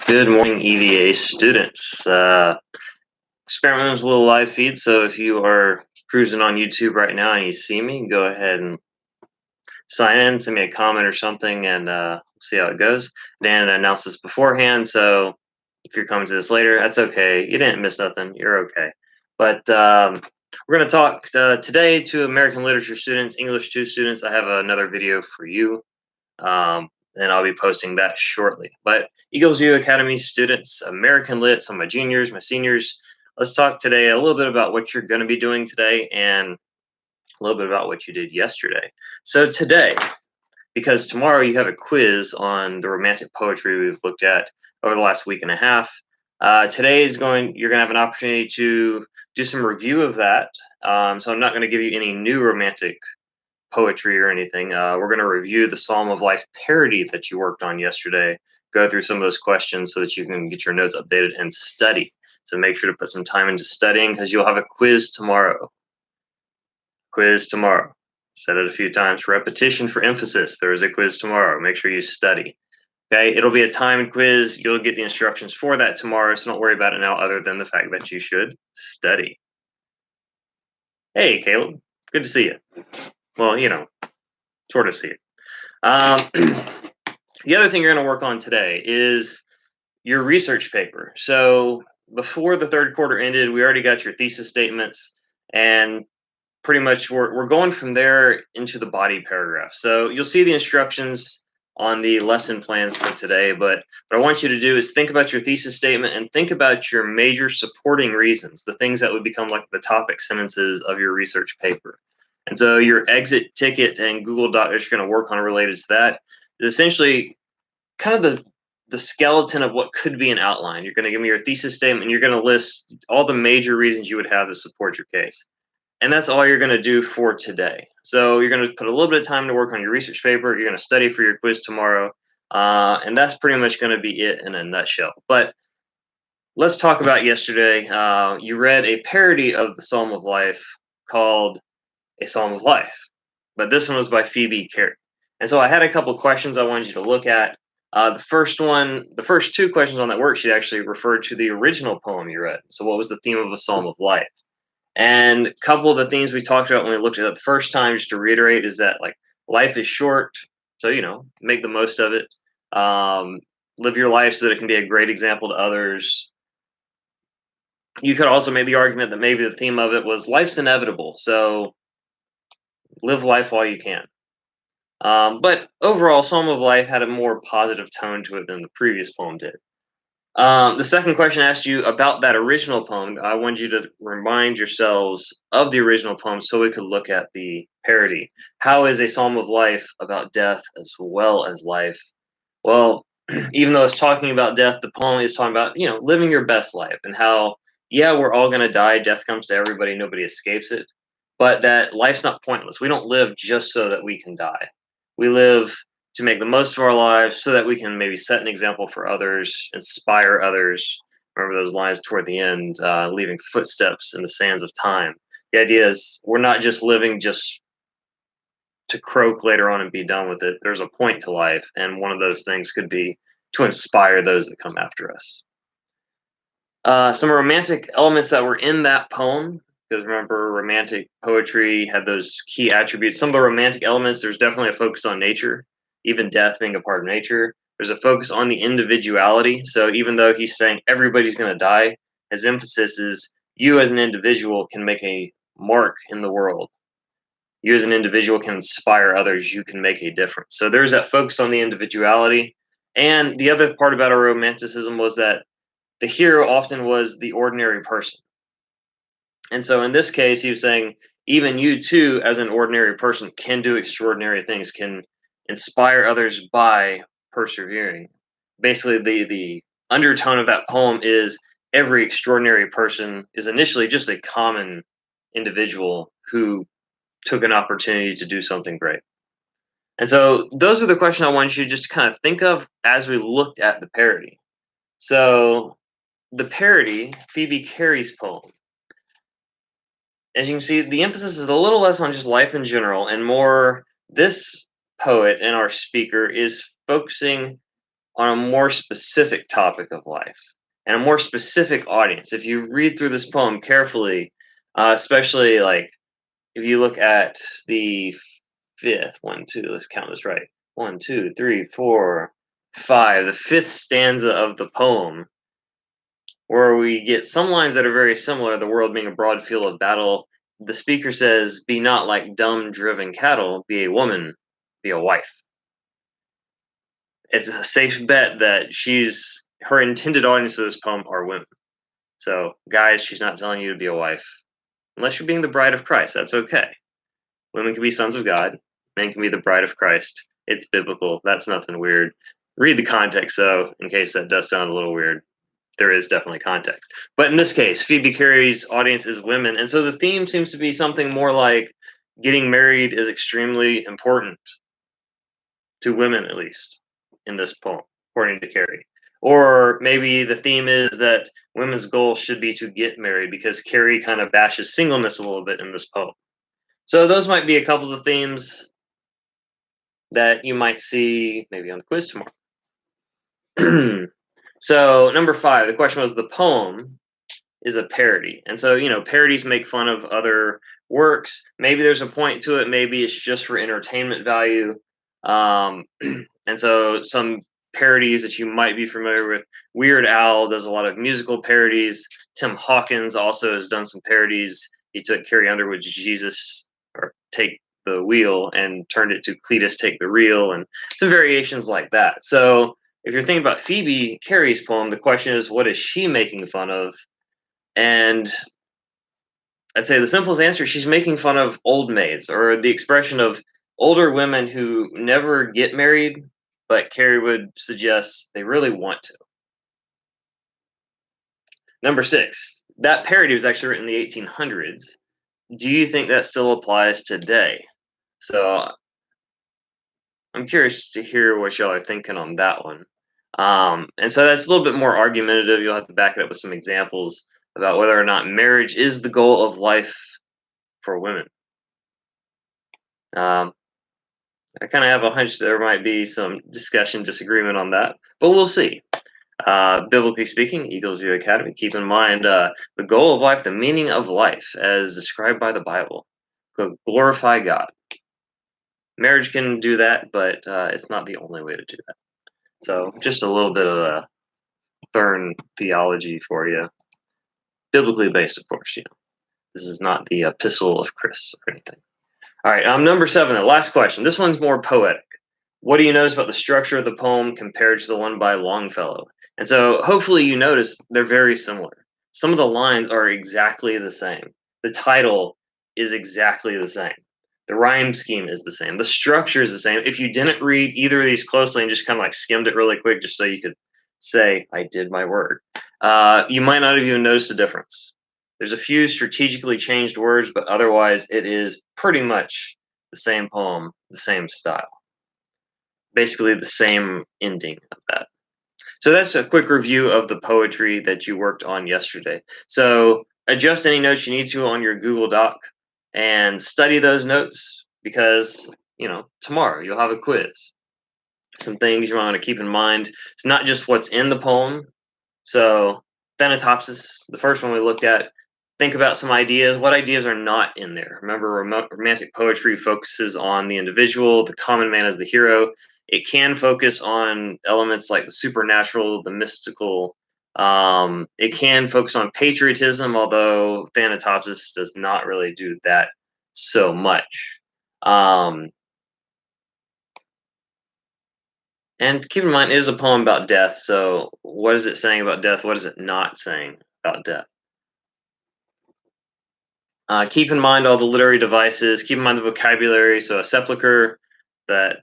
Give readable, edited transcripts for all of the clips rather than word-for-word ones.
Good morning, EVA students. Experimenting with a little live feed, so if you are cruising on YouTube right now and you see me, go ahead and sign in, send me a comment or something, and see how it goes. Dan announced this beforehand, so if you're coming to this later, that's okay. You didn't miss nothing. You're okay. But we're going to talk today to American literature students, English 2 students. I have another video for you. And I'll be posting that shortly. But Eagles U Academy students, American Lit, some of my juniors, my seniors, let's talk today a little bit about what you're going to be doing today and a little bit about what you did yesterday. So today, because tomorrow you have a quiz on the romantic poetry we've looked at over the last week and a half. Today you're going to have an opportunity to do some review of that. So I'm not going to give you any new romantic poetry or anything. We're going to review the Psalm of Life parody that you worked on yesterday, go through some of those questions so that you can get your notes updated and study. So make sure to put some time into studying because you'll have a quiz tomorrow. Said it a few times. Repetition for emphasis. There is a quiz tomorrow. Make sure you study. Okay, it'll be a timed quiz. You'll get the instructions for that tomorrow, so don't worry about it now other than the fact that you should study. Hey, Caleb. Good to see you. Well, sort of see you. The other thing you're going to work on today is your research paper. So before the third quarter ended, we already got your thesis statements, and pretty much we're going from there into the body paragraph. So you'll see the instructions on the lesson plans for today, but what I want you to do is think about your thesis statement and think about your major supporting reasons, the things that would become like the topic sentences of your research paper. And so your exit ticket and Google Doc that you're going to work on related to that is essentially kind of the skeleton of what could be an outline. You're going to give me your thesis statement and you're going to list all the major reasons you would have to support your case. And that's all you're going to do for today. So you're going to put a little bit of time to work on your research paper. You're going to study for your quiz tomorrow. And that's pretty much going to be it in a nutshell. But let's talk about yesterday. You read a parody of the Psalm of Life called A Psalm of Life. But this one was by Phoebe Carey. And so I had a couple questions I wanted you to look at. The first two questions on that worksheet actually referred to the original poem you read. So what was the theme of A Psalm of Life? And a couple of the things we talked about when we looked at it the first time, just to reiterate, is that like life is short, so make the most of it. Live your life so that it can be a great example to others. You could also make the argument that maybe the theme of it was life's inevitable, so live life while you can. But overall, Psalm of Life had a more positive tone to it than the previous poem did. The second question asked you about that original poem. I wanted you to remind yourselves of the original poem so we could look at the parody. How is a Psalm of Life about death as well as life? Well, even though it's talking about death, the poem is talking about, living your best life and how, yeah, we're all going to die. Death comes to everybody. Nobody escapes it. But that life's not pointless. We don't live just so that we can die. We live to make the most of our lives so that we can maybe set an example for others, inspire others. Remember those lines toward the end, leaving footsteps in the sands of time. The idea is we're not just living just to croak later on and be done with it. There's a point to life, and one of those things could be to inspire those that come after us. Some romantic elements that were in that poem, because remember, romantic poetry had those key attributes. Some of the romantic elements, there's definitely a focus on nature, even death being a part of nature. There's a focus on the individuality. So even though he's saying everybody's going to die, his emphasis is you as an individual can make a mark in the world. You as an individual can inspire others. You can make a difference. So there's that focus on the individuality. And the other part about our romanticism was that the hero often was the ordinary person. And so in this case, he was saying, even you too, as an ordinary person, can do extraordinary things, can inspire others by persevering. Basically, the undertone of that poem is every extraordinary person is initially just a common individual who took an opportunity to do something great. And so those are the questions I want you to just kind of think of as we looked at the parody. So the parody, Phoebe Cary's poem. As you can see, the emphasis is a little less on just life in general and more this poet and our speaker is focusing on a more specific topic of life and a more specific audience. If you read through this poem carefully, especially like if you look at the fifth one, two, let's count this right. 1, 2, 3, 4, 5. The fifth stanza of the poem, where we get some lines that are very similar, the world being a broad field of battle. The speaker says, "Be not like dumb, driven cattle, be a woman, be a wife." It's a safe bet that her intended audience of this poem are women. So, guys, she's not telling you to be a wife. Unless you're being the bride of Christ, that's okay. Women can be sons of God, men can be the bride of Christ. It's biblical. That's nothing weird. Read the context, though, in case that does sound a little weird. There is definitely context. But in this case, Phoebe Cary's audience is women. And so the theme seems to be something more like getting married is extremely important to women, at least in this poem, according to Cary. Or maybe the theme is that women's goal should be to get married because Cary kind of bashes singleness a little bit in this poem. So those might be a couple of the themes that you might see maybe on the quiz tomorrow. So number 5, the question was the poem is a parody. And so, parodies make fun of other works. Maybe there's a point to it. Maybe it's just for entertainment value. And so some parodies that you might be familiar with. Weird Al does a lot of musical parodies. Tim Hawkins also has done some parodies. He took Carrie Underwood's Jesus or Take the Wheel and turned it to Cletus Take the Reel and some variations like that. So if you're thinking about Phoebe Cary's poem, the question is, what is she making fun of? And I'd say the simplest answer, she's making fun of old maids, or the expression of older women who never get married, but Carrie would suggest they really want to. Number 6, that parody was actually written in the 1800s. Do you think that still applies today? So I'm curious to hear what y'all are thinking on that one. And so that's a little bit more argumentative. You'll have to back it up with some examples about whether or not marriage is the goal of life for women. I kind of have a hunch there might be some discussion, disagreement on that, but we'll see. Biblically speaking, Eagles View Academy, keep in mind the goal of life, the meaning of life as described by the Bible. Glorify God. Marriage can do that, but it's not the only way to do that. So just a little bit of a Thurn theology for you. Biblically based, of course. This is not the epistle of Chris or anything. All right, number 7, the last question. This one's more poetic. What do you notice about the structure of the poem compared to the one by Longfellow? And so hopefully you notice they're very similar. Some of the lines are exactly the same. The title is exactly the same. The rhyme scheme is the same. The structure is the same. If you didn't read either of these closely and just kind of like skimmed it really quick just so you could say, I did my word, you might not have even noticed a difference. There's a few strategically changed words, but otherwise it is pretty much the same poem, the same style. Basically the same ending of that. So that's a quick review of the poetry that you worked on yesterday. So adjust any notes you need to on your Google Doc and study those notes because, tomorrow you'll have a quiz. Some things you want to keep in mind. It's not just what's in the poem. So Thanatopsis, the first one we looked at, think about some ideas. What ideas are not in there? Remember, romantic poetry focuses on the individual, the common man as the hero. It can focus on elements like the supernatural, the mystical. It can focus on patriotism, although Thanatopsis does not really do that so much. And keep in mind, it is a poem about death. So what is it saying about death? What is it not saying about death? Keep in mind all the literary devices. Keep in mind the vocabulary. So a sepulcher, that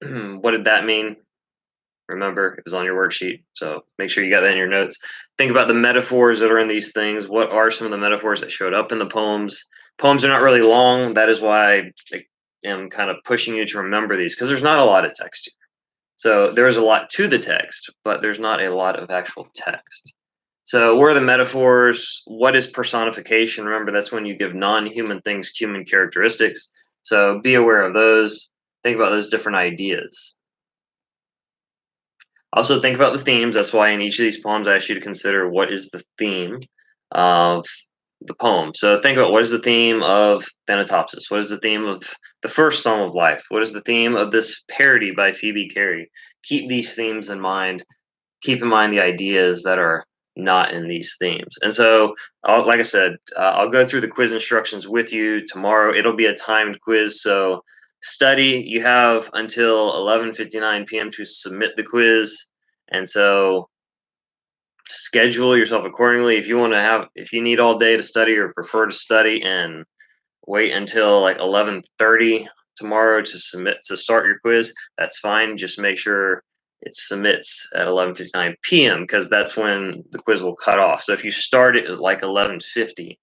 what did that mean? Remember, it was on your worksheet. So make sure you got that in your notes. Think about the metaphors that are in these things. What are some of the metaphors that showed up in the poems? Poems are not really long. That is why I am kind of pushing you to remember these because there's not a lot of text here. So there's a lot to the text, but there's not a lot of actual text. So where are the metaphors? What is personification? Remember, that's when you give non-human things human characteristics. So be aware of those. Think about those different ideas. Also, think about the themes. That's why in each of these poems, I ask you to consider what is the theme of the poem. So think about what is the theme of Thanatopsis? What is the theme of the first Psalm of Life? What is the theme of this parody by Phoebe Carey? Keep these themes in mind. Keep in mind the ideas that are not in these themes. And so, like I said, I'll go through the quiz instructions with you tomorrow. It'll be a timed quiz. So study. You have until 11:59 p.m. to submit the quiz. And so schedule yourself accordingly. If you need all day to study or prefer to study and wait until like 11:30 tomorrow to start your quiz, that's fine. Just make sure it submits at 11:59 p.m. because that's when the quiz will cut off. So if you start it at like 11:50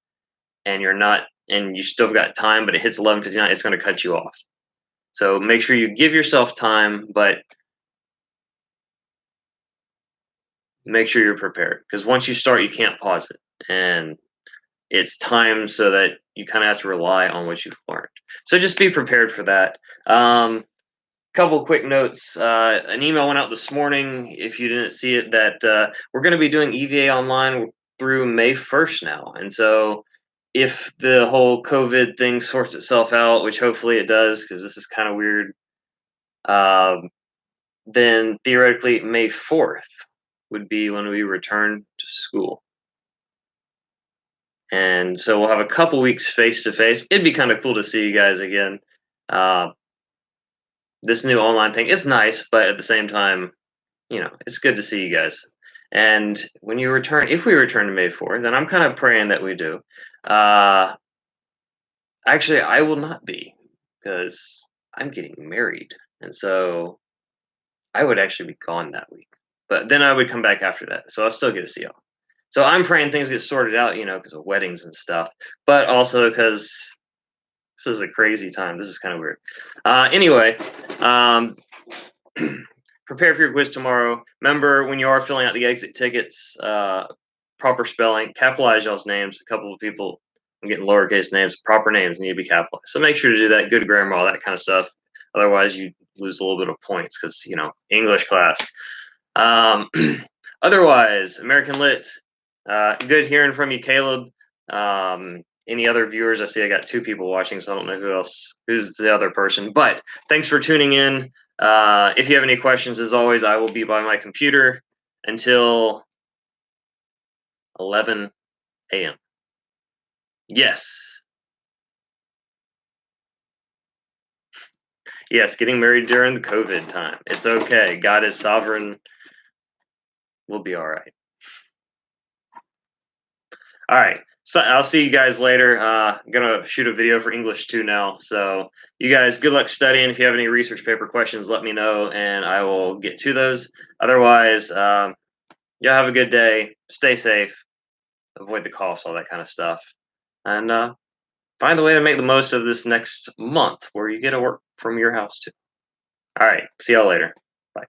and you still got time, but it hits 11:59, it's going to cut you off. So make sure you give yourself time, but make sure you're prepared because once you start, you can't pause it. And it's time so that you kind of have to rely on what you've learned. So just be prepared for that. Couple quick notes. An email went out this morning, if you didn't see it, that we're going to be doing EVA online through May 1st now. And so if the whole COVID thing sorts itself out, which hopefully it does, because this is kind of weird, um, then theoretically May 4th would be when we return to school. And so we'll have a couple weeks face to face. It'd be kind of cool to see you guys again. Uh, this new online thing is nice, but at the same time, it's good to see you guys. And when you return, if we return to May 4th, and I'm kind of praying that we do, uh, actually, I will not be because I'm getting married. And so I would actually be gone that week. But then I would come back after that. So I'll still get to see y'all. So I'm praying things get sorted out, because of weddings and stuff, but also because this is a crazy time. This is kind of weird. Anyway, um, prepare for your quiz tomorrow. Remember, when you are filling out the exit tickets, proper spelling, capitalize y'all's names. A couple of people are getting lowercase names. Proper names need to be capitalized. So make sure to do that. Good grammar, all that kind of stuff. Otherwise, you lose a little bit of points because, English class. Otherwise, American Lit. Good hearing from you, Caleb. Any other viewers? I see I got 2 people watching, so I don't know who's the other person. But thanks for tuning in. If you have any questions, as always, I will be by my computer until 11 a.m. Yes. Yes, getting married during the COVID time. It's okay. God is sovereign. We'll be all right. All right. So I'll see you guys later. I'm gonna shoot a video for English 2 now. So you guys, good luck studying. If you have any research paper questions, let me know and I will get to those. Otherwise, y'all have a good day. Stay safe. Avoid the coughs, all that kind of stuff. And find the way to make the most of this next month where you get to work from your house too. All right. See y'all later. Bye.